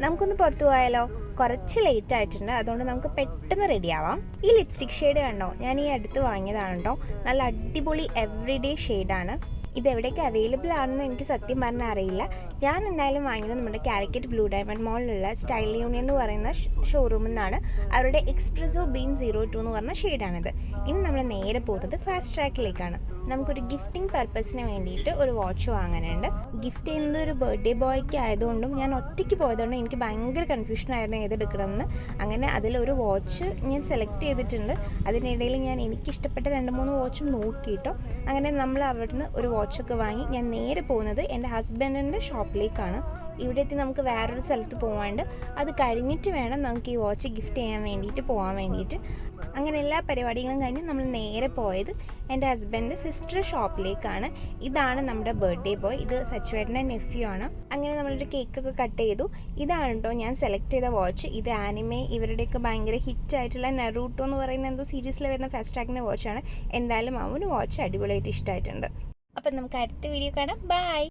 നമുക്കൊന്ന് പുറത്തു പോയാലോ? കുറച്ച് ലേറ്റ് ആയിട്ടുണ്ട്, അതുകൊണ്ട് നമുക്ക് പെട്ടെന്ന് റെഡി ആവാം. ഈ ലിപ്സ്റ്റിക് ഷെയ്ഡ് കണ്ടോ? ഞാൻ ഈ അടുത്ത് വാങ്ങിയതാണ് കേട്ടോ. നല്ല അടിപൊളി എവറിഡേ ഷെയ്ഡാണ്. ഇതെവിടേക്ക് അവൈലബിൾ ആണെന്ന് എനിക്ക് സത്യം പറഞ്ഞാൽ അറിയില്ല. ഞാൻ എന്തായാലും വാങ്ങിയത് നമ്മുടെ കാലിക്കറ്റ് ബ്ലൂ ഡയമണ്ട് മോളിലുള്ള സ്റ്റൈൽ യൂണിയൻ എന്ന് പറയുന്ന ഷോറൂമിൽ നിന്നാണ്. അവരുടെ എക്സ്പ്രസോ ബീൻ 02 എന്ന് പറഞ്ഞ ഷെയ്ഡാണിത്. ഇനി നമ്മൾ നേരെ പോകുന്നത് ഫാസ്റ്റ് ട്രാക്കിലേക്കാണ്. നമുക്കൊരു ഗിഫ്റ്റിംഗ് പർപ്പസിന് വേണ്ടിയിട്ട് ഒരു വാച്ച് വാങ്ങാനുണ്ട്. ഗിഫ്റ്റ് ചെയ്യുന്നത് ഒരു ബർത്ത്ഡേ ബോയ്ക്ക് ആയതുകൊണ്ടും ഞാൻ ഒറ്റയ്ക്ക് പോയതുകൊണ്ടും എനിക്ക് ഭയങ്കര കൺഫ്യൂഷനായിരുന്നു ഏതെടുക്കണമെന്ന്. അങ്ങനെ അതിലൊരു വാച്ച് ഞാൻ സെലക്ട് ചെയ്തിട്ടുണ്ട്. അതിനിടയിൽ ഞാൻ എനിക്കിഷ്ടപ്പെട്ട 2-3 വാച്ചും നോക്കിയിട്ടോ. അങ്ങനെ നമ്മൾ അവിടുന്ന് ഒരു വാച്ചൊക്കെ വാങ്ങി ഞാൻ നേരെ പോകുന്നത് എൻ്റെ ഹസ്ബൻഡിൻ്റെ ഷോപ്പിലേക്കാണ്. ഇവിടെ എത്തി നമുക്ക് വേറൊരു സ്ഥലത്ത് പോകാണ്ട്, അത് കഴിഞ്ഞിട്ട് വേണം നമുക്ക് ഈ വാച്ച് ഗിഫ്റ്റ് ചെയ്യാൻ വേണ്ടിയിട്ട് പോകാൻ വേണ്ടിയിട്ട്. അങ്ങനെ എല്ലാ പരിപാടികളും കഴിഞ്ഞ് നമ്മൾ നേരെ പോയത് എൻ്റെ ഹസ്ബൻഡിൻ്റെ സിസ്റ്റർ ഷോപ്പിലേക്കാണ്. ഇതാണ് നമ്മുടെ ബർത്ത്ഡേ ബോയ്, ഇത് സച്ചുവേട്ടൻ്റെ നെഫ്യൂ ആണ്. അങ്ങനെ നമ്മളൊരു കേക്കൊക്കെ കട്ട് ചെയ്തു. ഇതാണ് കേട്ടോ ഞാൻ സെലക്ട് ചെയ്ത വാച്ച്. ഇത് ആനിമെ ഇവരുടെയൊക്കെ ഭയങ്കര ഹിറ്റായിട്ടുള്ള നെറൂട്ടോ എന്ന് പറയുന്ന എന്തോ സീരീസിൽ വരുന്ന ഫാസ്റ്റ് ട്രാക്കിൻ്റെ വാച്ചാണ്. എന്തായാലും അവന് വാച്ച് അടിപൊളിയായിട്ട് ഇഷ്ടമായിട്ടുണ്ട്. അപ്പം നമുക്ക് അടുത്ത വീഡിയോ കാണാം. ബൈ.